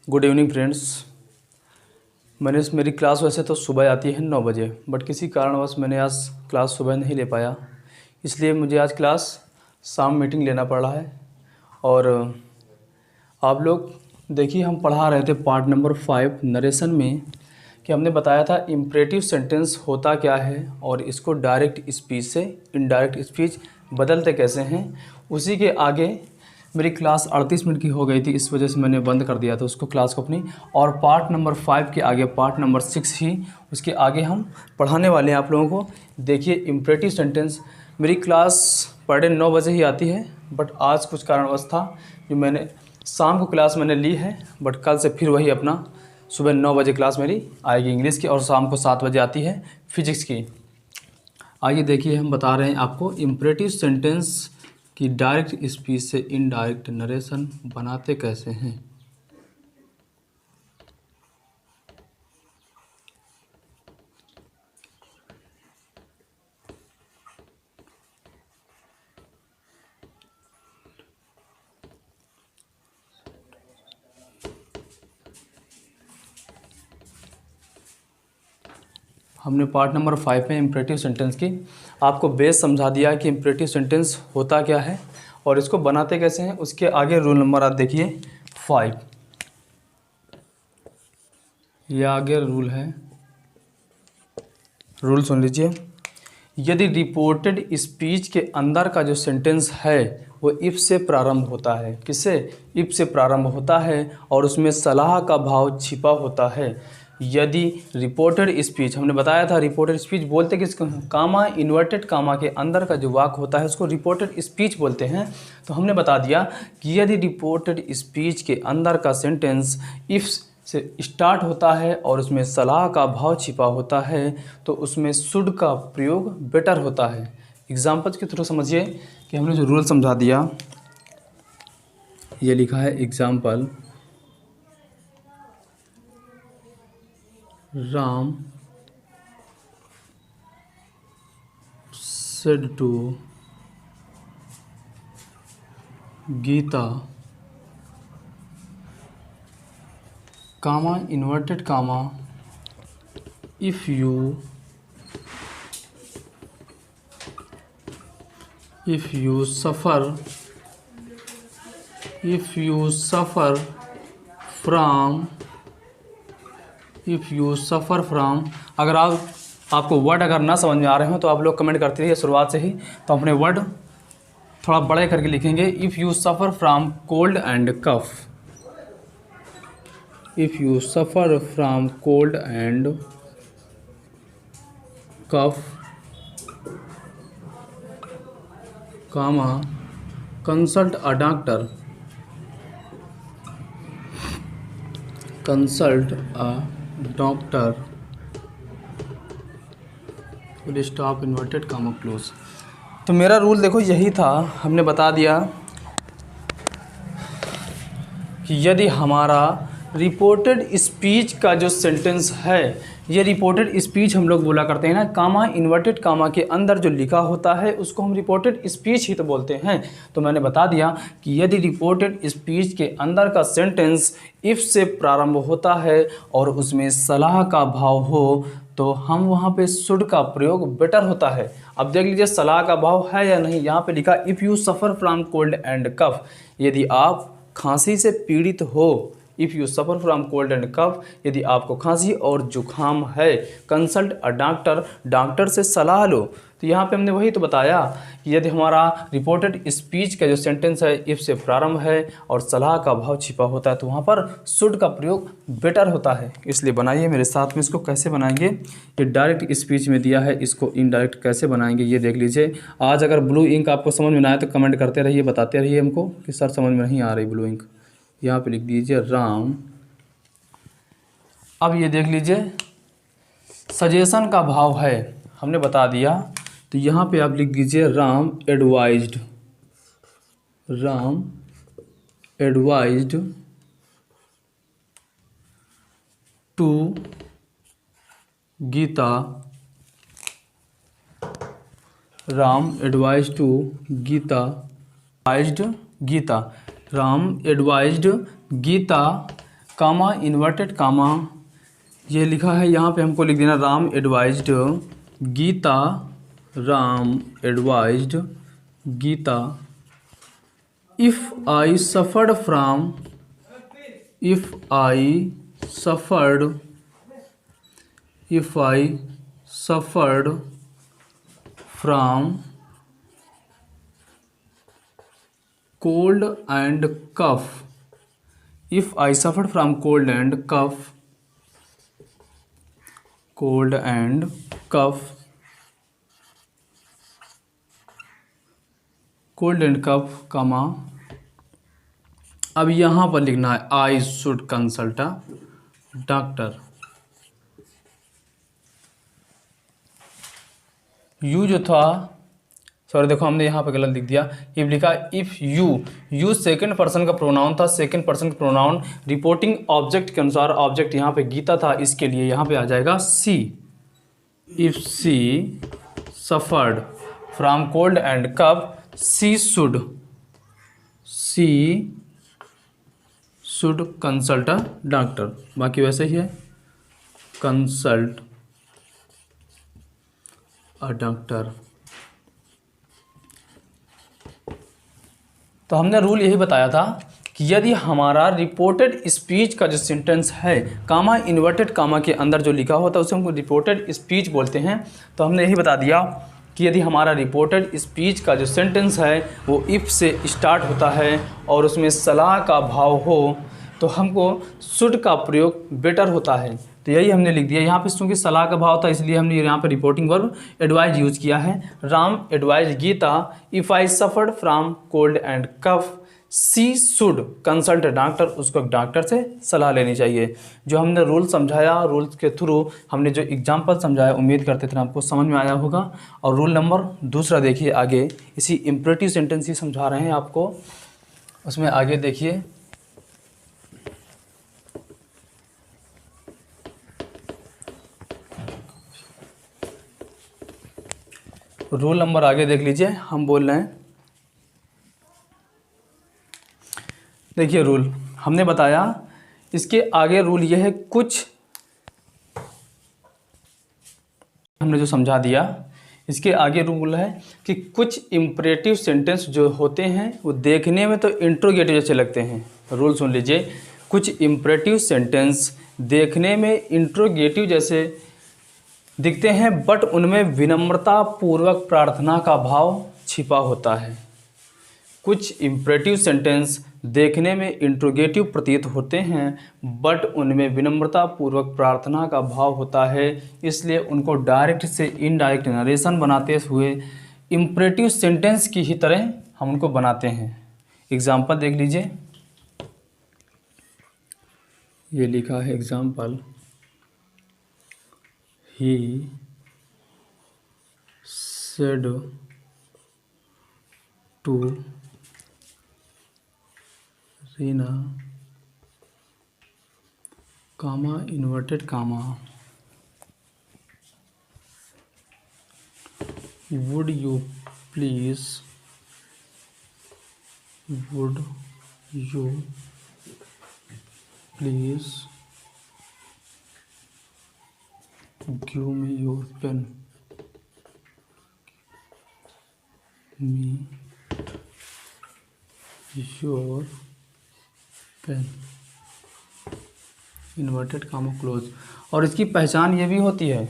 Good evening friends. मेरी class वैसे तो सुबह आती है 9 बजे, बट किसी कारणवश मैंने आज क्लास सुबह नहीं ले पाया, इसलिए मुझे आज क्लास शाम मीटिंग लेना पड़ रहा है। और आप लोग देखिए, हम पढ़ा रहे थे पार्ट नंबर 5 नरेशन में कि हमने बताया था इम्परेटिव सेंटेंस होता क्या है और इसको डायरेक्ट स्पीच से इनडायरेक्ट स्पीच बदलते कैसे हैं। उसी के आगे मेरी क्लास 38 मिनट की हो गई थी, इस वजह से मैंने बंद कर दिया था उसको क्लास को अपनी। और पार्ट नंबर 5 के आगे पार्ट नंबर 6 ही उसके आगे हम पढ़ाने वाले हैं आप लोगों को। देखिए, इम्परेटिव सेंटेंस मेरी क्लास पर डे 9 बजे ही आती है, बट आज कुछ कारणवश था जो मैंने शाम को क्लास मैंने ली है, बट कल से फिर वही अपना सुबह 9 बजे क्लास मेरी आएगी इंग्लिश की, और शाम को 7 बजे आती है फिजिक्स की। आइए देखिए, हम बता रहे हैं आपको इम्परेटिव सेंटेंस कि डायरेक्ट स्पीच से इनडायरेक्ट नरेशन बनाते कैसे हैं। हमने पार्ट नंबर 5 में इम्परेटिव सेंटेंस की आपको बेस समझा दिया कि इम्परेटिव सेंटेंस होता क्या है और इसको बनाते कैसे हैं। उसके आगे रूल नंबर आप देखिए 5, यह आगे रूल है। रूल सुन लीजिए। यदि रिपोर्टेड स्पीच के अंदर का जो सेंटेंस है वो इफ से प्रारंभ होता है, किससे? इफ से प्रारंभ होता है और उसमें सलाह का भाव छिपा होता है। यदि रिपोर्टेड स्पीच, हमने बताया था रिपोर्टेड स्पीच बोलते किसको? कामा, इन्वर्टेड कामा के अंदर का जो वाक्य होता है उसको रिपोर्टेड स्पीच बोलते हैं। तो हमने बता दिया कि यदि रिपोर्टेड स्पीच के अंदर का सेंटेंस इफ से स्टार्ट होता है और उसमें सलाह का भाव छिपा होता है तो उसमें शुड का प्रयोग बेटर होता है। एग्जाम्पल्स के थ्रू समझिए कि हमने जो रूल समझा दिया, ये लिखा है example. Ram said to Gita, comma inverted comma, if you suffer from, अगर आपको वर्ड अगर ना समझ में आ रहे हो तो आप लोग कमेंट करते रहिए शुरुआत से ही, तो अपने वर्ड थोड़ा बड़े करके लिखेंगे। If you suffer from cold and cough, if you suffer from cold and cough, comma consult a doctor, full stop inverted comma close. तो मेरा रूल देखो यही था, हमने बता दिया कि यदि हमारा रिपोर्टेड स्पीच का जो सेंटेंस है, ये रिपोर्टेड स्पीच हम लोग बोला करते हैं ना, कामा इन्वर्टेड कामा के अंदर जो लिखा होता है उसको हम रिपोर्टेड स्पीच ही तो बोलते हैं। तो मैंने बता दिया कि यदि रिपोर्टेड स्पीच के अंदर का सेंटेंस इफ़ से प्रारंभ होता है और उसमें सलाह का भाव हो तो हम वहाँ पे शुड का प्रयोग बेटर होता है। अब देख लीजिए सलाह का भाव है या नहीं। यहाँ पे लिखा if you suffer from cold and cough, यदि आप खांसी से पीड़ित हो, if you suffer from cold and cough, यदि आपको खांसी और जुखाम है, कंसल्ट अ डॉक्टर, डॉक्टर से सलाह लो। तो यहाँ पे हमने वही तो बताया कि यदि हमारा रिपोर्टेड स्पीच का जो सेंटेंस है इफ़ से प्रारंभ है और सलाह का भाव छिपा होता है तो वहाँ पर शुड का प्रयोग बेटर होता है। इसलिए बनाइए मेरे साथ में, इसको कैसे बनाएंगे। ये डायरेक्ट स्पीच में दिया है, इसको इनडायरेक्ट कैसे बनाएंगे ये देख लीजिए। आज अगर ब्लू इंक आपको समझ में ना आए तो कमेंट करते रहिए, बताते रहिए हमको कि सर समझ में नहीं आ रही ब्लू इंक। यहाँ पे लिख दीजिए राम। अब ये देख लीजिए सजेशन का भाव है, हमने बता दिया। तो यहाँ पे आप लिख दीजिए Ram advised to Gita, Ram advised to Gita, Ram advised Gita comma inverted comma, ये लिखा है यहाँ पे हमको लिख देना Ram advised Gita, Ram advised Gita if I suffered from, if I suffered from cold and cough, if I suffered from cold and cough, cold and cough, cold and cough, comma, अब यहाँ पर लिखना है I should consult a doctor. You जो था, sorry देखो हमने यहाँ पे गलत लिख दिया, इफ लिखा इफ़ यू सेकंड पर्सन का प्रोनाउन था, सेकंड पर्सन का प्रोनाउन रिपोर्टिंग ऑब्जेक्ट के अनुसार, ऑब्जेक्ट यहाँ पे गीता था, इसके लिए यहाँ पे आ जाएगा she. If she suffered from cold and cough she should consult a doctor. बाकी वैसे ही है, कंसल्ट अ डॉक्टर। तो हमने रूल यही बताया था कि यदि हमारा रिपोर्टेड स्पीच का जो सेंटेंस है कामा इन्वर्टेड कामा के अंदर जो लिखा होता है उसे हमको रिपोर्टेड स्पीच बोलते हैं। तो हमने यही बता दिया कि यदि हमारा रिपोर्टेड स्पीच का जो सेंटेंस है वो इफ़ से स्टार्ट होता है और उसमें सलाह का भाव हो तो हमको शुड का प्रयोग बेटर होता है। तो यही हमने लिख दिया यहाँ पे, चूँकि सलाह का भाव था इसलिए हमने यहाँ पे रिपोर्टिंग वर्ब एडवाइज यूज़ किया है। Ram advise Gita if I suffered from cold and cough she should consult doctor, उसको डॉक्टर से सलाह लेनी चाहिए। जो हमने रूल समझाया, रूल्स के थ्रू हमने जो एग्जाम्पल समझाया, उम्मीद करते थे आपको समझ में आया होगा। और रूल नंबर दूसरा देखिए, आगे इसी इम्परेटिव सेंटेंस ही समझा रहे हैं आपको, उसमें आगे देखिए रूल नंबर आगे देख लीजिए, हम बोल रहे हैं, देखिए रूल हमने बताया, इसके आगे रूल ये है, कुछ हमने जो समझा दिया, इसके आगे रूल है कि कुछ इम्परेटिव सेंटेंस जो होते हैं वो देखने में तो इंट्रोगेटिव जैसे लगते हैं। रूल सुन लीजिए, कुछ इम्परेटिव सेंटेंस देखने में इंट्रोगेटिव जैसे दिखते हैं बट उनमें विनम्रता पूर्वक प्रार्थना का भाव छिपा होता है। कुछ इम्परेटिव सेंटेंस देखने में इंट्रोगेटिव प्रतीत होते हैं बट उनमें विनम्रता पूर्वक प्रार्थना का भाव होता है, इसलिए उनको डायरेक्ट से इनडायरेक्ट नरेशन बनाते हुए इम्परेटिव सेंटेंस की ही तरह हम उनको बनाते हैं। एग्जाम्पल देख लीजिए, ये लिखा है example, he said to Reena comma inverted comma would you please give me your pen, inverted comma close. और इसकी पहचान ये भी होती है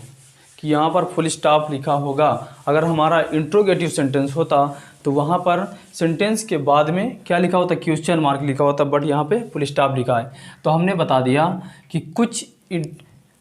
कि यहाँ पर फुल स्टॉप लिखा होगा। अगर हमारा इंट्रोगेटिव सेंटेंस होता तो वहाँ पर सेंटेंस के बाद में क्या लिखा होता, क्वेश्चन मार्क लिखा होता, बट यहाँ पे फुल स्टॉप लिखा है। तो हमने बता दिया कि कुछ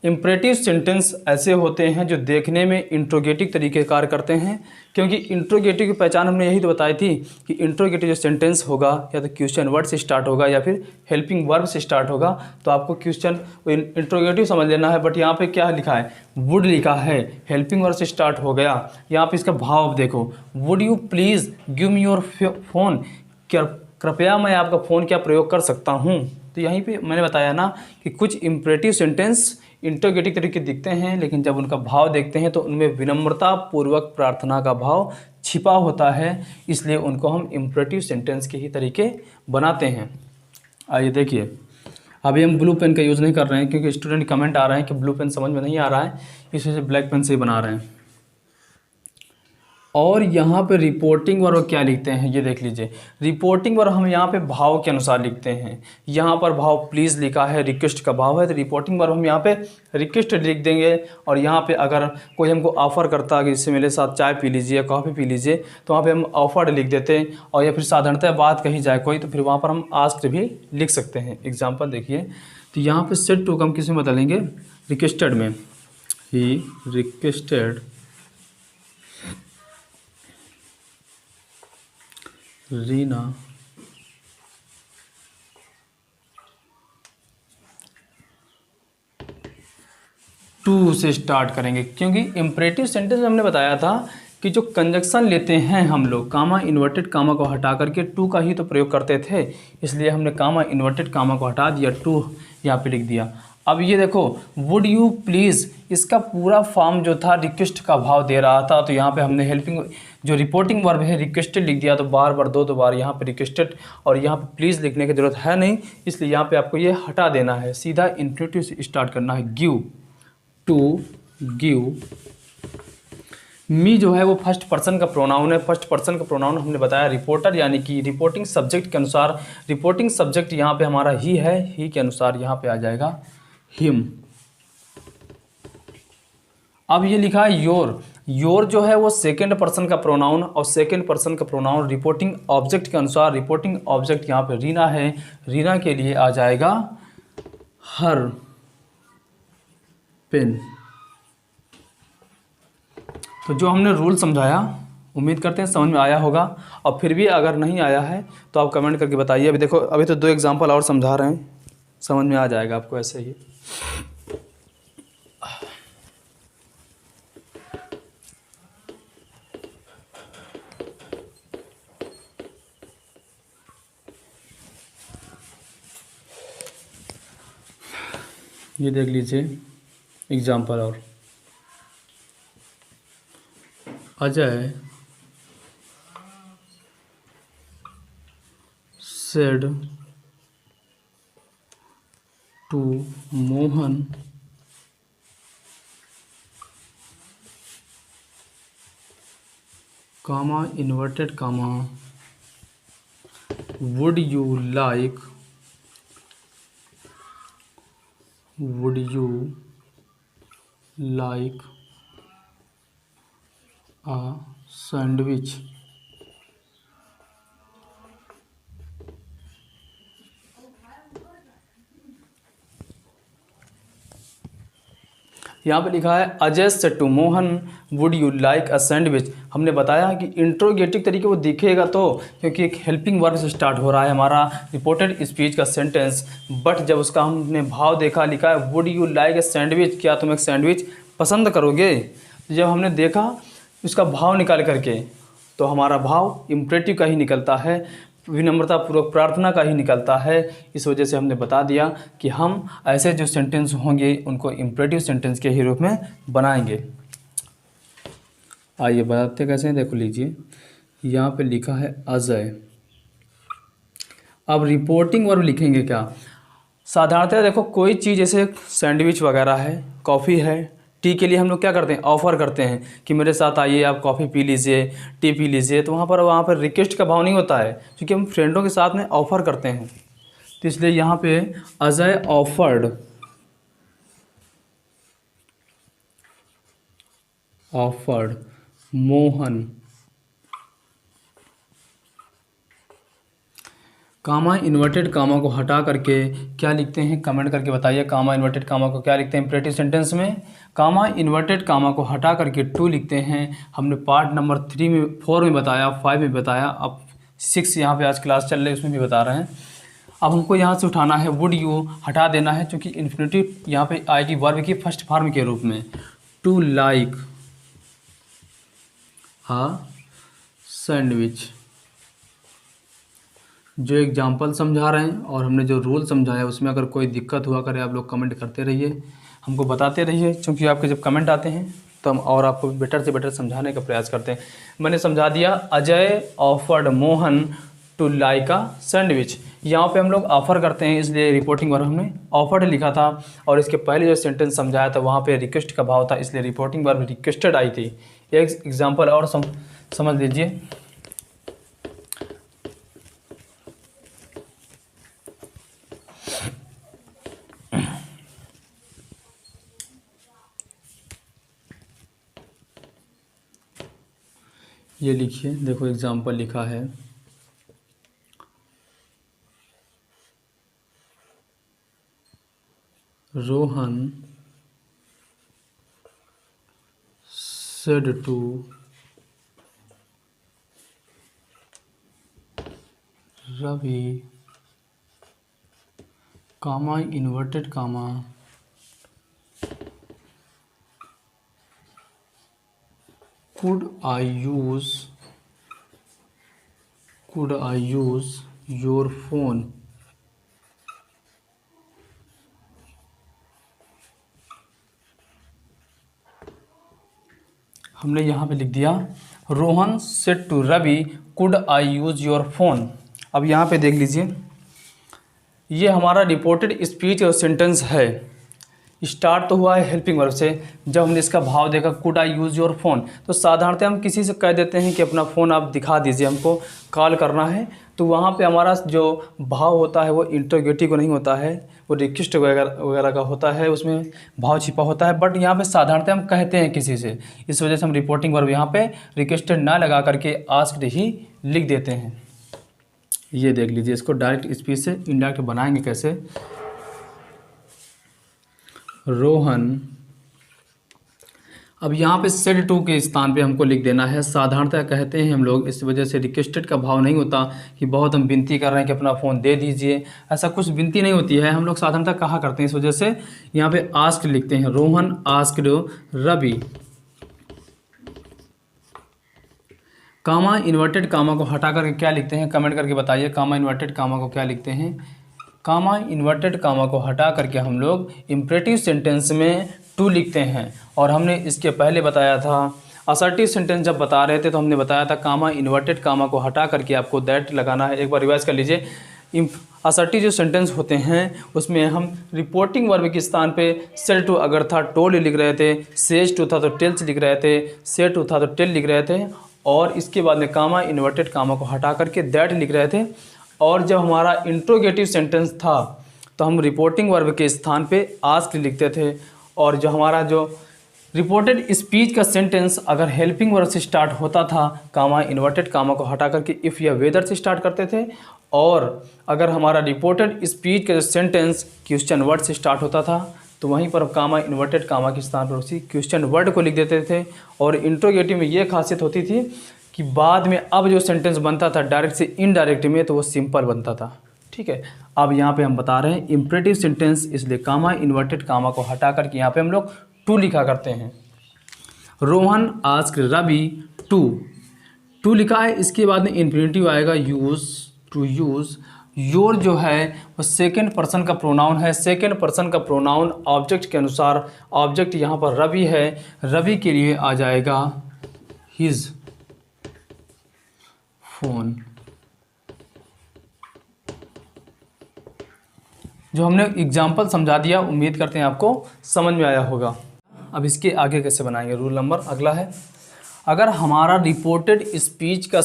इम्परेटिव सेंटेंस ऐसे होते हैं जो देखने में इंट्रोगेटिव तरीके कार्य करते हैं, क्योंकि इंट्रोगेटिव की पहचान हमने यही तो बताई थी कि इंट्रोगेटिव जो सेंटेंस होगा या तो क्वेश्चन वर्ड से स्टार्ट होगा या फिर हेल्पिंग वर्ब से स्टार्ट होगा। तो आपको क्वेश्चन इंट्रोगेटिव समझ लेना है, बट यहाँ पे क्या लिखा है, वुड लिखा है, हेल्पिंग वर्ब से स्टार्ट हो गया। यहाँ पे इसका भाव देखो, would you please give me your phone, क्या कृपया मैं आपका फ़ोन क्या प्रयोग कर सकता हूँ। तो यहीं पे मैंने बताया ना कि कुछ इम्परेटिव सेंटेंस इंट्रोगेटिव तरीके दिखते हैं, लेकिन जब उनका भाव देखते हैं तो उनमें विनम्रता पूर्वक प्रार्थना का भाव छिपा होता है, इसलिए उनको हम इम्परेटिव सेंटेंस के ही तरीके बनाते हैं। आइए देखिए, अभी हम ब्लू पेन का यूज़ नहीं कर रहे हैं क्योंकि स्टूडेंट कमेंट आ रहे हैं कि ब्लू पेन समझ में नहीं आ रहा है, इस वजह से ब्लैक पेन से ही बना रहे हैं। और यहाँ पे रिपोर्टिंग वर्ब क्या लिखते हैं ये देख लीजिए। रिपोर्टिंग वर्ब हम यहाँ पे भाव के अनुसार लिखते हैं। यहाँ पर भाव प्लीज़ लिखा है, रिक्वेस्ट का भाव है, तो रिपोर्टिंग वर्ब हम यहाँ पे रिक्वेस्ट लिख देंगे। और यहाँ पे अगर कोई हमको ऑफ़र करता है कि इससे मेरे साथ चाय पी लीजिए, कॉफ़ी पी लीजिए, तो वहाँ पे हम ऑफर्ड लिख देते हैं। और या फिर साधारणतः बात कही जाए कोई, तो फिर वहाँ पर हम आस्क्ड भी लिख सकते हैं। एग्जाम्पल देखिए, तो यहाँ पर सेड टू को हम किस में बदलेंगे, रिक्वेस्टेड में। ही रिक्वेस्टेड रीना टू से स्टार्ट करेंगे, क्योंकि इम्परेटिव सेंटेंस में हमने बताया था कि जो कंजक्शन लेते हैं हम लोग, कामा इन्वर्टेड कामा को हटा करके टू का ही तो प्रयोग करते थे, इसलिए हमने कामा इन्वर्टेड कामा को हटा दिया, टू यहाँ पे लिख दिया। अब ये देखो, वुड यू प्लीज़, इसका पूरा फॉर्म जो था रिक्वेस्ट का भाव दे रहा था, तो यहाँ पे हमने हेल्पिंग जो रिपोर्टिंग वर्ब है रिक्वेस्टेड लिख दिया, तो बार बार दो बार यहाँ पे रिक्वेस्टेड और यहाँ पे प्लीज़ लिखने की ज़रूरत है नहीं, इसलिए यहाँ पे आपको ये हटा देना है, सीधा इन्फिनिटिव से स्टार्ट करना है। Give, to give. मी जो है वो फर्स्ट पर्सन का प्रोनाउन है। फर्स्ट पर्सन का प्रोनाउन हमने बताया रिपोर्टर, यानी कि रिपोर्टिंग सब्जेक्ट के अनुसार, रिपोर्टिंग सब्जेक्ट यहाँ पे हमारा ही है, ही के अनुसार यहाँ पे आ जाएगा हिम। अब ये लिखा है योर, योर जो है वो सेकंड पर्सन का प्रोनाउन, और सेकंड पर्सन का प्रोनाउन रिपोर्टिंग ऑब्जेक्ट के अनुसार, रिपोर्टिंग ऑब्जेक्ट यहाँ पे रीना है, रीना के लिए आ जाएगा हर पेन। तो जो हमने रूल समझाया, उम्मीद करते हैं समझ में आया होगा, और फिर भी अगर नहीं आया है तो आप कमेंट करके बताइए। अभी देखो, अभी तो 2 एग्जांपल और समझा रहे हैं, समझ में आ जाएगा आपको ऐसे ही। ये देख लीजिए एग्जाम्पल और, Ajay said to Mohan comma inverted comma would you like a sandwich? यहाँ पे लिखा है Ajay said to Mohan would you like a sandwich. हमने बताया कि इंट्रोगेटिव तरीके वो दिखेगा तो, क्योंकि एक हेल्पिंग वर्ब से स्टार्ट हो रहा है हमारा रिपोर्टेड स्पीच का सेंटेंस, बट जब उसका हमने भाव देखा, लिखा है would you like a sandwich, क्या तुम एक सैंडविच पसंद करोगे? जब हमने देखा उसका भाव निकाल करके, तो हमारा भाव इम्परेटिव का ही निकलता है, विनम्रता पूर्वक प्रार्थना का ही निकलता है। इस वजह से हमने बता दिया कि हम ऐसे जो सेंटेंस होंगे उनको इम्परेटिव सेंटेंस के ही रूप में बनाएंगे। आइए बताते कैसे हैं, देखो लीजिए, यहाँ पे लिखा है अजय। अब रिपोर्टिंग वर्ब लिखेंगे क्या? साधारणतः देखो, कोई चीज़ जैसे सैंडविच वगैरह है, कॉफ़ी है, टी के लिए हम लोग क्या करते हैं, ऑफ़र करते हैं कि मेरे साथ आइए, आप कॉफ़ी पी लीजिए, टी पी लीजिए, तो वहाँ पर रिक्वेस्ट का भाव नहीं होता है, क्योंकि हम फ्रेंडों के साथ में ऑफ़र करते हैं। तो इसलिए यहाँ पे Ajay offered Mohan, comma inverted comma को हटा करके क्या लिखते हैं, कमेंट करके बताइए। कामा इन्वर्टेड कामा को क्या लिखते हैं इम्परेटिव सेंटेंस में? कामा इन्वर्टेड कामा को हटा करके टू लिखते हैं। हमने पार्ट नंबर 3 में, 4 में बताया, 5 में बताया, अब 6 यहाँ पे आज क्लास चल रही है उसमें भी बता रहे हैं। अब हमको यहाँ से उठाना है, वुड यू हटा देना है, क्योंकि इन्फिनिटिव यहाँ पे आएगी वर्ब की फर्स्ट फॉर्म के रूप में, टू लाइक आ सैंडविच। जो एग्जाम्पल समझा रहे हैं और हमने जो रूल समझाया उसमें अगर कोई दिक्कत हुआ करे, आप लोग कमेंट करते रहिए, हमको बताते रहिए, क्योंकि आपके जब कमेंट आते हैं तो हम और आपको बेटर से बेटर समझाने का प्रयास करते हैं। मैंने समझा दिया, Ajay offered Mohan to like a sandwich. यहाँ पे हम लोग ऑफ़र करते हैं, इसलिए रिपोर्टिंग वर्ब हमने ऑफर्ड लिखा था, और इसके पहले जो सेंटेंस समझाया था वहाँ पे रिक्वेस्ट का भाव था, इसलिए रिपोर्टिंग वर्ब रिक्वेस्टेड आई थी। एक एग्जांपल और समझ लीजिए। ये लिखिए, देखो एग्जांपल लिखा है, Rohan said to Ravi, comma inverted comma, could I use your phone? हमने यहाँ पे लिख दिया Rohan said to Ravi could I use your phone. अब यहाँ पे देख लीजिए, ये हमारा रिपोर्टेड स्पीच और सेंटेंस है। स्टार्ट तो हुआ है हेल्पिंग वर्ब से। जब हमने इसका भाव देखा could I use your phone, तो साधारणतः हम किसी से कह देते हैं कि अपना फ़ोन आप दिखा दीजिए, हमको कॉल करना है, तो वहाँ पे हमारा जो भाव होता है वो इंटरोगेटिव को नहीं होता है, वो रिक्वेस्ट वगैरह का होता है, उसमें भाव छिपा होता है। बट यहाँ पे साधारणतः हम कहते हैं किसी से, इस वजह से हम रिपोर्टिंग वर्ब यहाँ पे रिक्वेस्टेड ना लगा करके आस्क्ड ही लिख देते हैं। ये देख लीजिए, इसको डायरेक्ट स्पीच से इनडायरेक्ट बनाएंगे कैसे। रोहन, अब यहाँ पे सेड टू के स्थान पे हमको लिख देना है। साधारणतः कहते हैं हम लोग, इस वजह से रिक्वेस्टेड का भाव नहीं होता कि बहुत हम विनती कर रहे हैं कि अपना फ़ोन दे दीजिए, ऐसा कुछ विनती नहीं होती है, हम लोग साधारणतः कहा करते हैं। इस वजह से यहाँ पे आस्क्ड लिखते हैं, रोहन आस्क्ड रवि। कामा इन्वर्टेड कामा को हटा करके क्या लिखते हैं, कमेंट करके बताइए। कामा इन्वर्टेड कामा को क्या लिखते हैं? कामा इन्वर्टेड कामा को हटा करके हम लोग इम्परेटिव सेंटेंस में टू लिखते हैं। और हमने इसके पहले बताया था, असर्टिव सेंटेंस जब बता रहे थे तो हमने बताया था कामा इन्वर्टेड कामा को हटा करके आपको दैट लगाना है। एक बार रिवाइज कर लीजिए। असर्टिव जो सेंटेंस होते हैं उसमें हम रिपोर्टिंग वर्ब के स्थान पे सेड टू अगर था टोल्ड लिख रहे थे, सेज टू था तो टेल्स लिख रहे थे, से टू था तो टेल लिख रहे थे, और इसके बाद में कामा इन्वर्टेड कामा को हटा करके दैट लिख रहे थे। और जब हमारा इंट्रोगेटिव सेंटेंस था तो हम रिपोर्टिंग वर्ब के स्थान पे आस्क्ड लिखते थे। और जो हमारा जो रिपोर्टेड स्पीच का सेंटेंस अगर हेल्पिंग वर्ब से स्टार्ट होता था, कामा इन्वर्टेड कामा को हटा करके इफ़ या वेदर से स्टार्ट करते थे। और अगर हमारा रिपोर्टेड स्पीच का जो सेंटेंस क्वेश्चन वर्ड से स्टार्ट होता था तो वहीं पर कामा इन्वर्टेड कामा के स्थान पर उसी क्वेश्चन वर्ड को लिख देते थे। और इंट्रोगेटिव में ये खासियत होती थी कि बाद में अब जो सेंटेंस बनता था डायरेक्ट से इनडायरेक्ट में, तो वो सिंपल बनता था। ठीक है, अब यहाँ पे हम बता रहे हैं इम्परेटिव सेंटेंस, इसलिए कामा इन्वर्टेड कामा को हटा करके यहाँ पे हम लोग टू लिखा करते हैं। रोहन आस्क्ड रवि टू लिखा है, इसके बाद में इन्फिनिटिव आएगा यूज़, टू यूज़। योर जो है वो सेकेंड पर्सन का प्रोनाउन है। सेकेंड पर्सन का प्रोनाउन ऑब्जेक्ट के अनुसार, ऑब्जेक्ट यहाँ पर रवि है, रवि के लिए आ जाएगा हिज फोन। जो हमने एग्जाम्पल समझा दिया, उम्मीद करते हैं आपको समझ में आया होगा। अब इसके आगे कैसे बनाएंगे, रूल नंबर अगला है, अगर हमारा रिपोर्टेड स्पीच का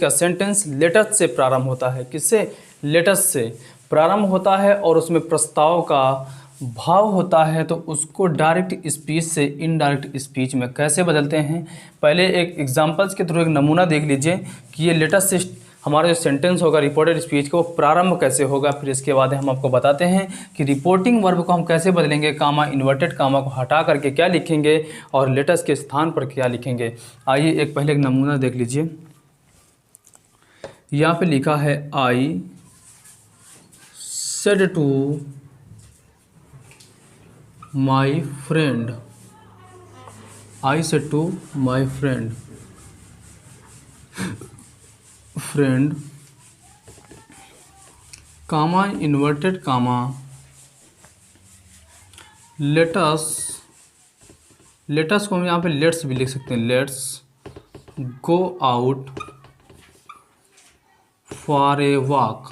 सेंटेंस लेटस से प्रारंभ होता है, किससे? लेटस से प्रारंभ होता है और उसमें प्रस्ताव का भाव होता है, तो उसको डायरेक्ट स्पीच से इनडायरेक्ट स्पीच में कैसे बदलते हैं। पहले एक एग्जांपल्स के थ्रू एक नमूना देख लीजिए कि ये लेटस से हमारा जो सेंटेंस होगा रिपोर्टेड स्पीच का वो प्रारंभ कैसे होगा। फिर इसके बाद हम आपको बताते हैं कि रिपोर्टिंग वर्ब को हम कैसे बदलेंगे, कामा इन्वर्टेड कामा को हटा करके क्या लिखेंगे और लेटस के स्थान पर क्या लिखेंगे। आइए एक पहले एक नमूना देख लीजिए। यहाँ पे लिखा है I said to my friend, I said to my friend comma inverted comma lets को हम यहाँ पे लेट्स भी लिख सकते हैं, let's go out for a walk,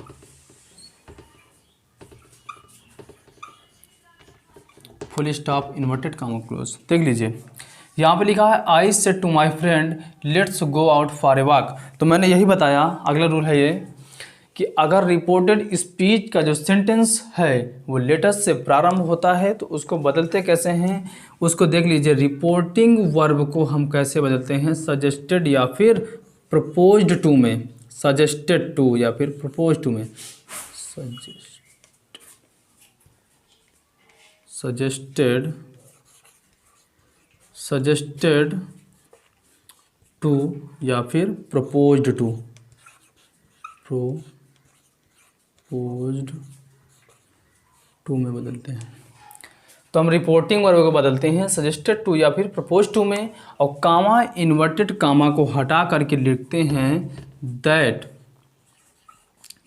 full stop, inverted comma close. देख लीजिए यहाँ पे लिखा है I said to my friend let's go out for a walk. तो मैंने यही बताया, अगला रूल है ये कि अगर रिपोर्टेड स्पीच का जो सेंटेंस है वो लेटर्स से प्रारंभ होता है तो उसको बदलते कैसे हैं, उसको देख लीजिए। रिपोर्टिंग वर्ब को हम कैसे बदलते हैं, सजेस्टेड या फिर प्रपोज्ड टू में, सजेस्टेड टू या फिर प्रपोज्ड टू में, सजेस्टेड टू या फिर प्रपोज्ड टू, प्रपोज्ड टू में बदलते हैं। तो हम रिपोर्टिंग वर्ब को बदलते हैं सजेस्टेड टू या फिर प्रपोज टू में, और कामा इन्वर्टेड कामा को हटा करके लिखते हैं दैट।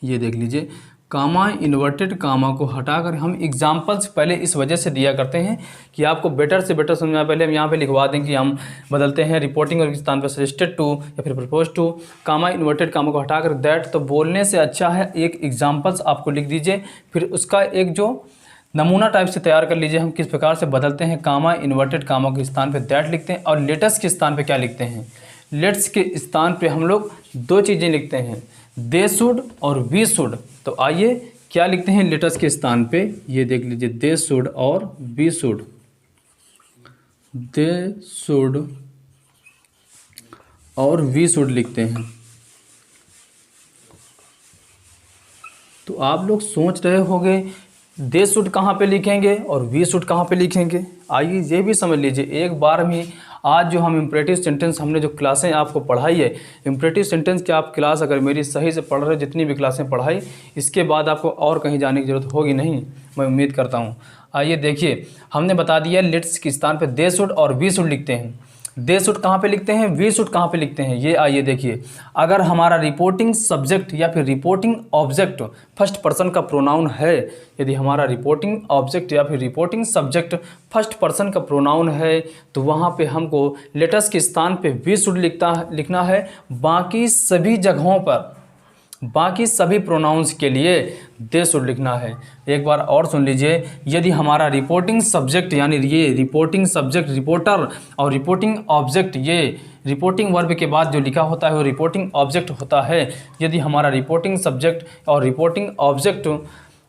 ये देख लीजिए, कामा इन्वर्टेड कामा को हटाकर हम एग्जाम्पल्स पहले इस वजह से दिया करते हैं कि आपको बेटर से बेटर समझना। पहले हम यहाँ पे लिखवा दें कि हम बदलते हैं रिपोर्टिंग वर्ब के स्थान पर सजेस्टेड टू या फिर propose to, comma inverted comma को हटाकर दैट। तो बोलने से अच्छा है एक एग्जाम्पल्स आपको लिख दीजिए, फिर उसका एक जो नमूना टाइप से तैयार कर लीजिए हम किस प्रकार से बदलते हैं। कामा इन्वर्टेड कामा के स्थान पे दैट लिखते हैं, और लेट्स के स्थान पे क्या लिखते हैं, लेट्स के स्थान पे हम लोग दो चीज़ें लिखते हैं, दे शुड और वी शुड। तो आइए क्या लिखते हैं लेट्स के स्थान पे, ये देख लीजिए, दे शुड और वी शुड, दे शुड और वी शुड लिखते हैं। तो आप लोग सोच रहे होंगे दे शुड कहाँ पे लिखेंगे और वी शुड कहाँ पे लिखेंगे। आइए ये भी समझ लीजिए एक बार में। आज जो हम इम्परेटिव सेंटेंस हमने जो क्लासें आपको पढ़ाई है, इम्परेटिव सेंटेंस की आप क्लास अगर मेरी सही से पढ़ रहे हो, जितनी भी क्लासें पढ़ाई, इसके बाद आपको और कहीं जाने की ज़रूरत होगी नहीं, मैं उम्मीद करता हूँ। आइए देखिए, हमने बता दिया लेट्स के स्थान पर दे शुड और वी शुड लिखते हैं। दे शुड कहाँ पे लिखते हैं, वी शुड कहाँ पे लिखते हैं, ये आइए देखिए। अगर हमारा रिपोर्टिंग सब्जेक्ट या फिर रिपोर्टिंग ऑब्जेक्ट फर्स्ट पर्सन का प्रोनाउन है, यदि हमारा रिपोर्टिंग ऑब्जेक्ट या फिर रिपोर्टिंग सब्जेक्ट फर्स्ट पर्सन का प्रोनाउन है, तो वहाँ पे हमको लेटर्स के स्थान पे वी शुड लिखना है। बाकी सभी जगहों पर, बाकी सभी प्रोनाउंस के लिए दे शुड लिखना है। एक बार और सुन लीजिए, यदि हमारा रिपोर्टिंग सब्जेक्ट यानी ये रिपोर्टिंग सब्जेक्ट रिपोर्टर और रिपोर्टिंग ऑब्जेक्ट, ये रिपोर्टिंग वर्ब के बाद जो लिखा होता है वो रिपोर्टिंग ऑब्जेक्ट होता है। यदि हमारा रिपोर्टिंग सब्जेक्ट और रिपोर्टिंग ऑब्जेक्ट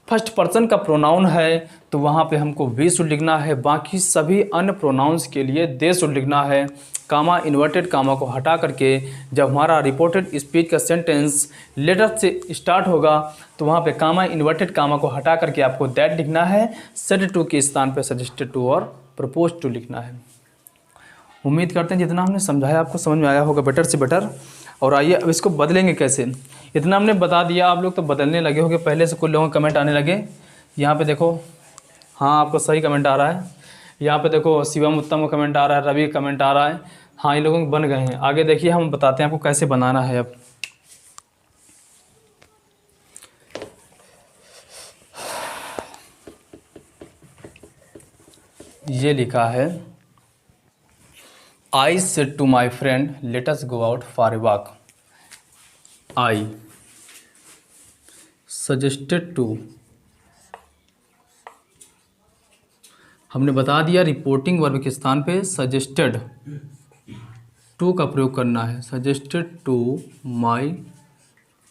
फर्स्ट पर्सन का प्रोनाउन है तो वहाँ पे हमको वी शुड लिखना है। बाकी सभी अन्य प्रोनाउंस के लिए दे शुड लिखना है। कामा इन्वर्टेड कामा को हटा करके जब हमारा रिपोर्टेड स्पीच का सेंटेंस लेटर से स्टार्ट होगा तो वहाँ पे कामा इन्वर्टेड कामा को हटा करके आपको दैट लिखना है। सेड टू के स्थान पे सजेस्टेड टू और प्रपोज टू लिखना है। उम्मीद करते हैं जितना हमने समझाया आपको समझ में आया होगा बेटर से बेटर। और आइए अब इसको बदलेंगे कैसे, इतना हमने बता दिया, आप लोग तो बदलने लगे होंगे। पहले से कुछ लोगों के कमेंट आने लगे, यहाँ पे देखो, हाँ आपको सही कमेंट आ रहा है। यहाँ पे देखो शिवम उत्तम का कमेंट आ रहा है, रवि का कमेंट आ रहा है। हाँ ये लोगों के बन गए हैं। आगे देखिए हम बताते हैं आपको कैसे बनाना है। अब ये लिखा है I said to my friend let us go out for a walk. I suggested to, हमने बता दिया रिपोर्टिंग वर्ब के स्थान पे सजेस्टेड टू का प्रयोग करना है। सजेस्टेड टू माय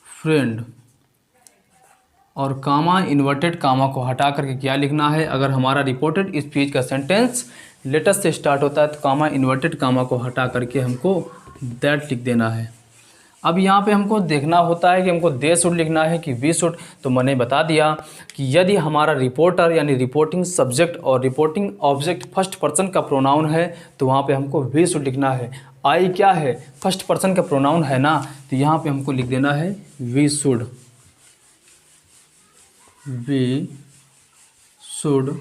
फ्रेंड, और कामा इन्वर्टेड कामा को हटा करके क्या लिखना है। अगर हमारा रिपोर्टेड स्पीच का सेंटेंस लेटर्स से स्टार्ट होता है तो कामा इन्वर्टेड कामा को हटा करके हमको दैट लिख देना है। अब यहाँ पे हमको देखना होता है कि हमको दे शुड लिखना है कि वी शुड। तो मैंने बता दिया कि यदि हमारा रिपोर्टर यानी रिपोर्टिंग सब्जेक्ट और रिपोर्टिंग ऑब्जेक्ट फर्स्ट पर्सन का प्रोनाउन है तो वहाँ पे हमको वी शुड लिखना है। आई क्या है, फर्स्ट पर्सन का प्रोनाउन है ना, तो यहाँ पे हमको लिख देना है वी शुड, वी शुड।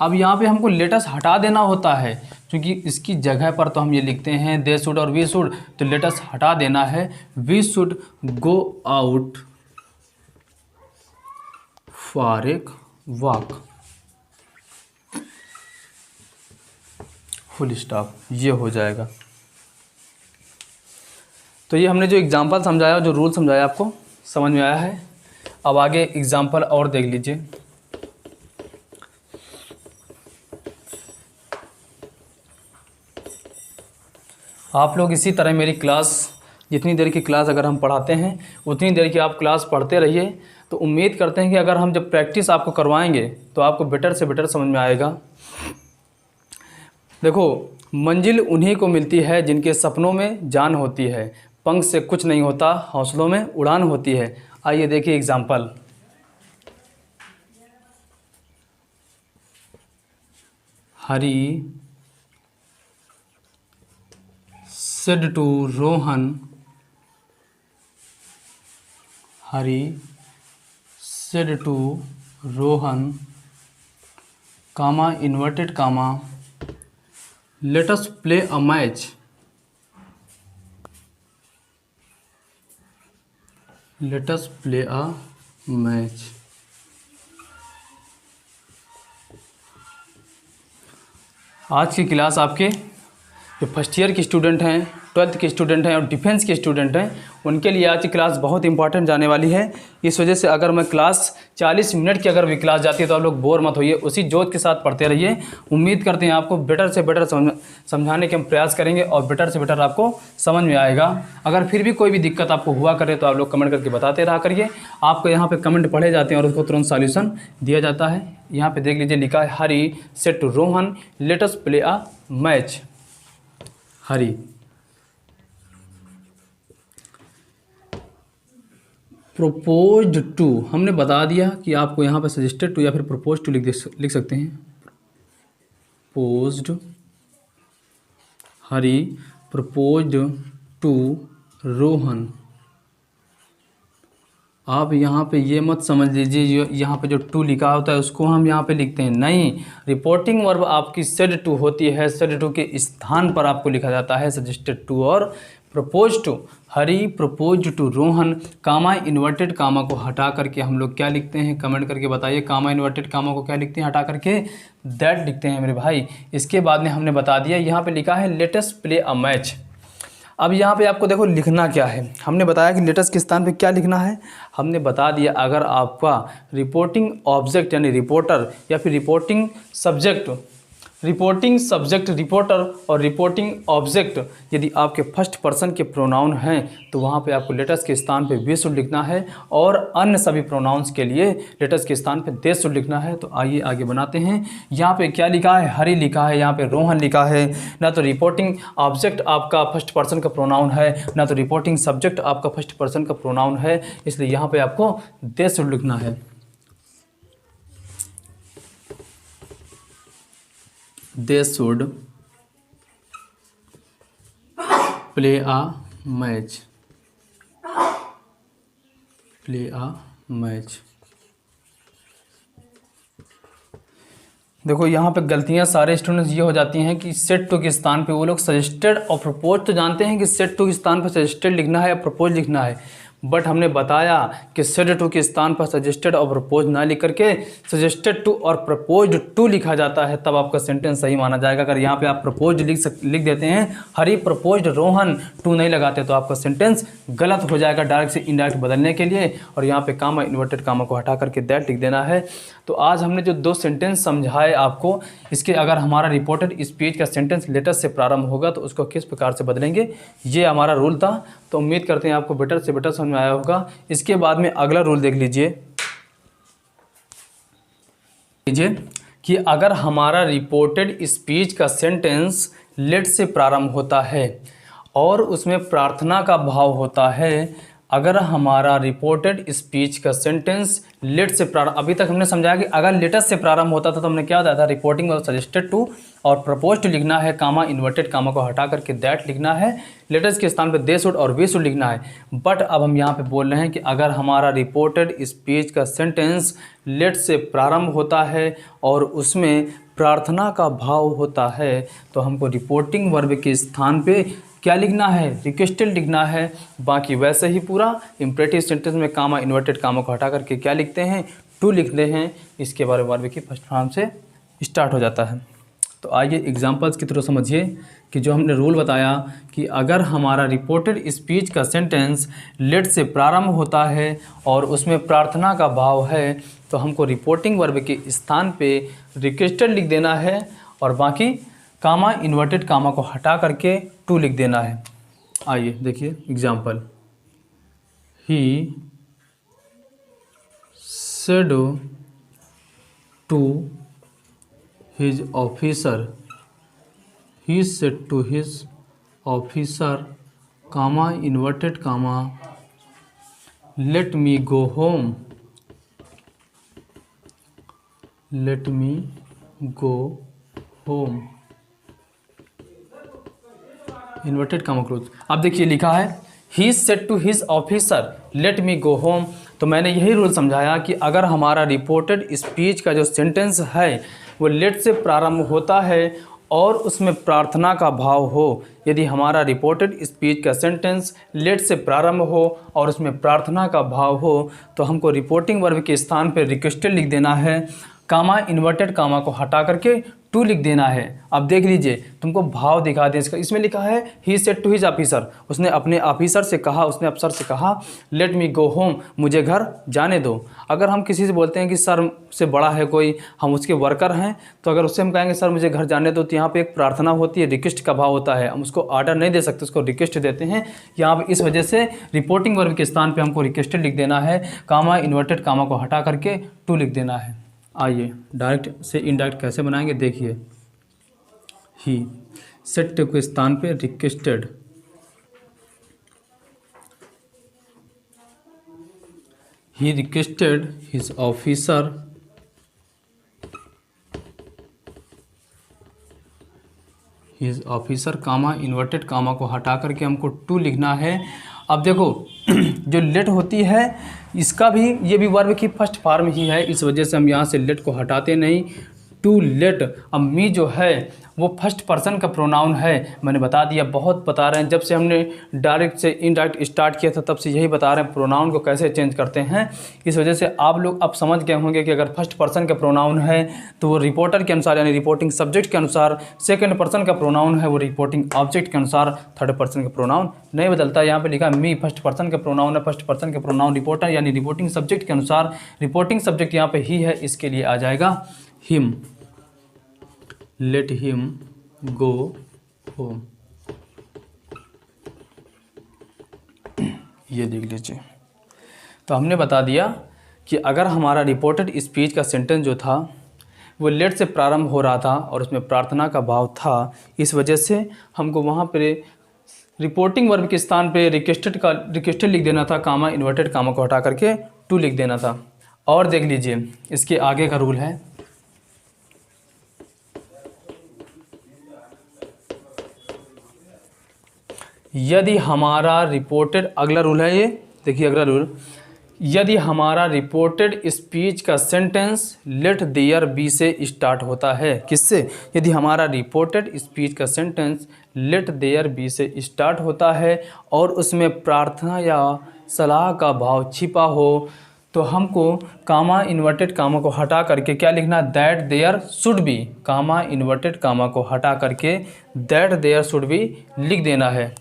अब यहाँ पे हमको लेटर्स हटा देना होता है क्योंकि इसकी जगह पर तो हम ये लिखते हैं दे शुड और वी शुड, तो लेटर्स हटा देना है। We should go out for a walk, full stop, ये हो जाएगा। तो ये हमने जो एग्जांपल समझाया, जो रूल समझाया, आपको समझ में आया है। अब आगे एग्जांपल और देख लीजिए। आप लोग इसी तरह मेरी क्लास, जितनी देर की क्लास अगर हम पढ़ाते हैं उतनी देर की आप क्लास पढ़ते रहिए। तो उम्मीद करते हैं कि अगर हम जब प्रैक्टिस आपको करवाएंगे तो आपको बेटर से बेटर समझ में आएगा। देखो, मंजिल उन्हीं को मिलती है जिनके सपनों में जान होती है, पंख से कुछ नहीं होता, हौसलों में उड़ान होती है। आइए देखिए example. Hari said to Rohan, Hari said to Rohan, comma inverted comma, let us play a match, let us play a match। आज की क्लास आपके जो फर्स्ट ईयर के स्टूडेंट हैं, 12th के स्टूडेंट हैं और डिफेंस के स्टूडेंट हैं, उनके लिए आज की क्लास बहुत इंपॉर्टेंट जाने वाली है। इस वजह से अगर मैं क्लास 40 मिनट की अगर भी क्लास जाती है तो आप लोग बोर मत होइए, उसी जोश के साथ पढ़ते रहिए। उम्मीद करते हैं आपको बेटर से बेटर समझाने के हम प्रयास करेंगे और बेटर से बेटर आपको समझ में आएगा। अगर फिर भी कोई भी दिक्कत आपको हुआ करे तो आप लोग कमेंट करके बताते रहा करिए। आपको यहाँ पर कमेंट पढ़े जाते हैं और उसको तुरंत सॉल्यूशन दिया जाता है। यहाँ पर देख लीजिए, लिखा है Hari said to Rohan, let us play a match. Hari proposed to, हमने बता दिया कि आपको यहाँ पर सजेस्टेड टू या फिर प्रपोज टू लिख सकते हैं। Proposed, Hari proposed to Rohan. आप यहाँ पे ये मत समझ लीजिए यहाँ पे जो टू लिखा होता है उसको हम यहाँ पे लिखते हैं, नहीं। रिपोर्टिंग वर्ब आपकी सेड टू होती है, सेड टू के स्थान पर आपको लिखा जाता है सजेस्टेड टू और propose to. Hari propose to Rohan, comma inverted comma को हटा करके हम लोग क्या लिखते हैं, कमेंट करके बताइए। कामा इन्वर्टेड कामा को क्या लिखते हैं, हटा करके दैट लिखते हैं मेरे भाई। इसके बाद में हमने बता दिया, यहाँ पे लिखा है late us play a match. अब यहाँ पे आपको देखो लिखना क्या है, हमने बताया कि लेटस के स्थान पे क्या लिखना है। हमने बता दिया अगर आपका रिपोर्टिंग ऑब्जेक्ट यानी रिपोर्टर या फिर रिपोर्टिंग सब्जेक्ट रिपोर्टर और रिपोर्टिंग ऑब्जेक्ट यदि आपके फर्स्ट पर्सन के प्रोनाउन हैं तो वहाँ पे आपको लेटस के स्थान पे वी शुड लिखना है और अन्य सभी प्रोनाउंस के लिए लेटस के स्थान पे दे शुड लिखना है। तो आइए आगे बनाते हैं। यहाँ पे क्या लिखा है, हरी लिखा है, यहाँ पे रोहन लिखा है। ना तो रिपोर्टिंग ऑब्जेक्ट आपका फर्स्ट पर्सन का प्रोनाउन है, ना तो रिपोर्टिंग सब्जेक्ट आपका फर्स्ट पर्सन का प्रोनाउन है, इसलिए यहाँ पर आपको दे शुड लिखना है। They should play a match, play a match। देखो यहाँ पे गलतियाँ सारे स्टूडेंट्स ये हो जाती हैं कि सेट टू के स्थान पे वो लोग सजेस्टेड और प्रपोज तो जानते हैं कि सेट टू के स्थान पर सजेस्टेड लिखना है या प्रपोज लिखना है, बट हमने बताया कि सेट टू के स्थान पर सजेस्टेड और प्रपोज ना लिख करके सजेस्टेड टू और प्रपोज्ड टू लिखा जाता है, तब आपका सेंटेंस सही माना जाएगा। अगर यहाँ पे आप प्रपोज लिख देते हैं, हरी प्रपोज्ड रोहन, टू नहीं लगाते तो आपका सेंटेंस गलत हो जाएगा डायरेक्ट से इनडायरेक्ट बदलने के लिए। और यहाँ पे कामा इन्वर्टेड कामा को हटा करके दैट लिख देना है। तो आज हमने जो 2 सेंटेंस समझाए आपको, इसके अगर हमारा रिपोर्टेड स्पीच का सेंटेंस लेटस से प्रारंभ होगा तो उसको किस प्रकार से बदलेंगे, ये हमारा रूल था। तो उम्मीद करते हैं आपको बेटर से बेटर समझ में आया होगा। इसके बाद में अगला रूल देख लीजिए कि अगर हमारा रिपोर्टेड स्पीच का सेंटेंस लेट से प्रारंभ होता है और उसमें प्रार्थना का भाव होता है, अगर हमारा रिपोर्टेड स्पीच का सेंटेंस लेट से प्रारंभ, अभी तक हमने समझाया कि अगर लेटस से प्रारंभ होता था तो हमने क्या बताया था, रिपोर्टिंग और सजेस्टेड टू और प्रपोज टू लिखना है, कामा इन्वर्टेड कामा को हटा करके दैट लिखना है, लेटस के स्थान पे दे शुड और वी शुड लिखना है। बट अब हम यहाँ पे बोल रहे हैं कि अगर हमारा रिपोर्टेड स्पीच का सेंटेंस लेट से प्रारंभ होता है और उसमें प्रार्थना का भाव होता है तो हमको रिपोर्टिंग वर्ब के स्थान पे क्या लिखना है, रिक्वेस्टेड लिखना है। बाकी वैसे ही पूरा इम्परेटिव सेंटेंस में कामा इन्वर्टेड कामा को हटा करके क्या लिखते हैं, टू लिखते हैं। इसके बारे में वर्ब की फर्स्ट फॉर्म से स्टार्ट हो जाता है। तो तो आइए एग्जांपल्स की तरह समझिए कि जो हमने रूल बताया कि अगर हमारा रिपोर्टेड स्पीच का सेंटेंस लेट से प्रारंभ होता है और उसमें प्रार्थना का भाव है तो हमको रिपोर्टिंग वर्ब के स्थान पे रिक्वेस्टेड लिख देना है और बाकी कामा इन्वर्टेड कामा को हटा करके टू लिख देना है। आइए देखिए example, he said to his officer, he said to his officer, comma inverted comma, let me go home, let me go home, inverted comma close. अब देखिए लिखा है he said to his officer let me go home। तो मैंने यही rule समझाया कि अगर हमारा रिपोर्टेड स्पीच का जो सेंटेंस है वो लेट से प्रारंभ होता है और उसमें प्रार्थना का भाव हो, यदि हमारा रिपोर्टेड स्पीच का सेंटेंस लेट से प्रारंभ हो और उसमें प्रार्थना का भाव हो तो हमको रिपोर्टिंग वर्ब के स्थान पर रिक्वेस्टेड लिख देना है, कामा इन्वर्टेड कामा को हटा करके टू लिख देना है। अब देख लीजिए तुमको भाव दिखा दें इसका, इसमें लिखा है he said to his officer, उसने अपने ऑफिसर से कहा, उसने अफसर से कहा लेट मी गो होम, मुझे घर जाने दो। अगर हम किसी से बोलते हैं कि सर से बड़ा है कोई, हम उसके वर्कर हैं, तो अगर उससे हम कहेंगे सर मुझे घर जाने दो, तो यहाँ पे एक प्रार्थना होती है, रिक्वेस्ट का भाव होता है, हम उसको ऑर्डर नहीं दे सकते, उसको रिक्वेस्ट देते हैं। यहाँ पर इस वजह से रिपोर्टिंग वर्ब के स्थान पर हमको रिक्वेस्टेड लिख देना है, कामा इन्वर्टेड कामा को हटा करके टू लिख देना है। आइए डायरेक्ट से इनडायरेक्ट कैसे बनाएंगे देखिए, ही सेट के स्थान पे requested, he requested his officer, his officer comma inverted comma को हटा करके हमको टू लिखना है। अब देखो जो लेट होती है इसका भी, ये भी वर्ब की फर्स्ट फॉर्म ही है, इस वजह से हम यहाँ से लेट को हटाते नहीं, टू लेट। अब मी जो है वो फर्स्ट पर्सन का प्रोनाउन है, मैंने बता दिया, बहुत बता रहे हैं, जब से हमने डायरेक्ट से इनडायरेक्ट स्टार्ट किया था तब से यही बता रहे हैं प्रोनाउन को कैसे चेंज करते हैं। इस वजह से आप लोग अब समझ गए होंगे कि अगर फर्स्ट पर्सन का प्रोनाउन है तो वो रिपोर्टर के अनुसार यानी रिपोर्टिंग सब्जेक्ट के अनुसार, सेकंड पर्सन का प्रोनाउन है वो रिपोर्टिंग ऑब्जेक्ट के अनुसार, थर्ड पर्सन का प्रोनाउन नहीं बदलता। यहाँ पे लिखा मी फर्स्ट पर्सन का प्रोनाउन है, फर्स्ट पर्सन का प्रोनाउन रिपोर्टर यानी रिपोर्टिंग सब्जेक्ट के अनुसार, रिपोर्टिंग सब्जेक्ट यहाँ पे ही है, इसके लिए आ जाएगा him, let him go home. ये देख लीजिए, तो हमने बता दिया कि अगर हमारा रिपोर्टेड स्पीच का सेंटेंस जो था वो लेट से प्रारंभ हो रहा था और उसमें प्रार्थना का भाव था, इस वजह से हमको वहाँ पर रिपोर्टिंग वर्ब के स्थान पे रिक्वेस्टेड लिख देना था, कामा इन्वर्टेड कामा को हटा करके टू लिख देना था। और देख लीजिए इसके आगे का रूल है, यदि हमारा रिपोर्टेड, अगला रूल है ये देखिए, अगला रूल, यदि हमारा रिपोर्टेड स्पीच का सेंटेंस लेट देयर बी से स्टार्ट होता है, किससे, यदि हमारा रिपोर्टेड स्पीच का सेंटेंस लेट देयर बी से स्टार्ट होता है और उसमें प्रार्थना या सलाह का भाव छिपा हो, तो हमको कामा इन्वर्टेड कामा को हटा करके क्या लिखना, that there should be, comma inverted comma को हटा करके दैट देयर शुड बी लिख देना है।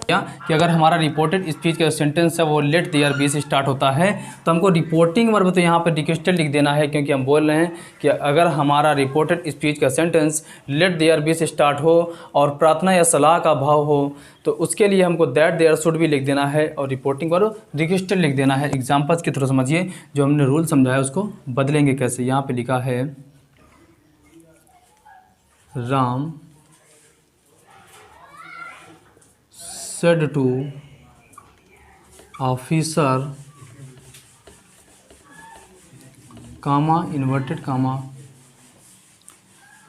कि अगर हमारा रिपोर्टेड स्पीच का सेंटेंस है वो लेट देयर बी से स्टार्ट होता है तो हमको रिपोर्टिंग वर्ब तो यहाँ पे रिक्वेस्टेड लिख देना है, क्योंकि हम बोल रहे हैं कि अगर हमारा रिपोर्टेड स्पीच का सेंटेंस लेट देयर बी से स्टार्ट हो और प्रार्थना या सलाह का भाव हो तो उसके लिए हमको दैट देयर शुड भी लिख देना है और रिपोर्टिंग वर्ब रिक्वेस्टेड लिख देना है। एग्जाम्पल्स की तरह समझिए, जो हमने रूल समझाया उसको बदलेंगे कैसे। यहाँ पर लिखा है Ram said to officer, comma inverted comma,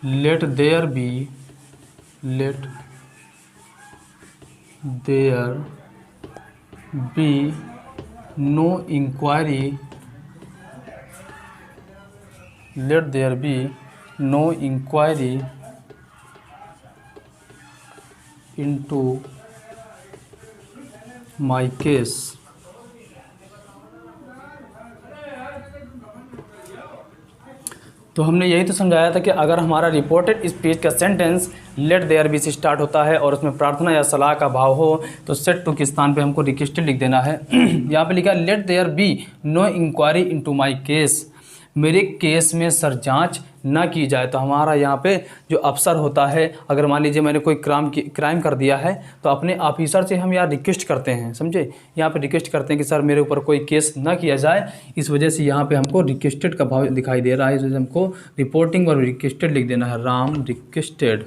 let there be no inquiry, let there be no inquiry into my case। तो हमने यही तो समझाया था कि अगर हमारा रिपोर्टेड स्पीच का सेंटेंस लेट देयर बी से स्टार्ट होता है और उसमें प्रार्थना या सलाह का भाव हो तो सेट टू के स्थान पे हमको रिक्वेस्टेड लिख देना है। यहाँ पे लिखा है let there be no inquiry into my case, मेरे केस में सर जांच ना की जाए। तो हमारा यहाँ पे जो अफसर होता है, अगर मान लीजिए मैंने कोई क्राइम कर दिया है तो अपने ऑफिसर से हम यहाँ रिक्वेस्ट करते हैं, समझे, यहाँ पे रिक्वेस्ट करते हैं कि सर मेरे ऊपर कोई केस ना किया जाए। इस वजह से यहाँ पे हमको रिक्वेस्टेड का भाव दिखाई दे रहा है, इस वजह से हमको रिपोर्टिंग और रिक्वेस्टेड लिख देना है। Ram requested,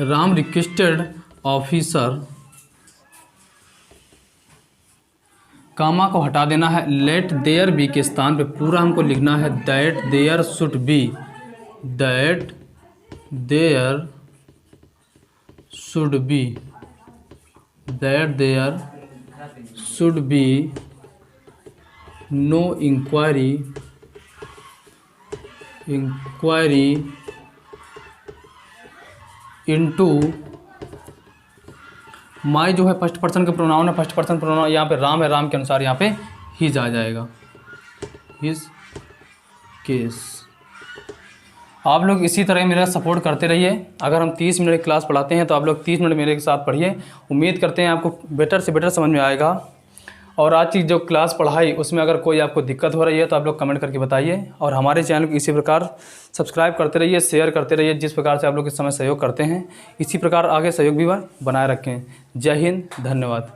Ram requested officer, comma को हटा देना है। लेट देयर बी के स्थान पे पूरा हमको लिखना है that there should be, that there should be, that there should be no inquiry into my जो है फर्स्ट पर्सन का प्रोनाउन है, फर्स्ट पर्सन प्रोनाउन यहाँ पे राम है, राम के अनुसार यहाँ पे हिज आ जाएगा, हिज केस। आप लोग इसी तरह मेरा सपोर्ट करते रहिए। अगर हम 30 मिनट की क्लास पढ़ाते हैं तो आप लोग 30 मिनट मेरे साथ पढ़िए। उम्मीद करते हैं आपको बेटर से बेटर समझ में आएगा। और आज की जो क्लास पढ़ाई उसमें अगर कोई आपको दिक्कत हो रही है तो आप लोग कमेंट करके बताइए। और हमारे चैनल को इसी प्रकार सब्सक्राइब करते रहिए, शेयर करते रहिए। जिस प्रकार से आप लोग इस समय सहयोग करते हैं इसी प्रकार आगे सहयोग भी बनाए रखें। जय हिंद, धन्यवाद।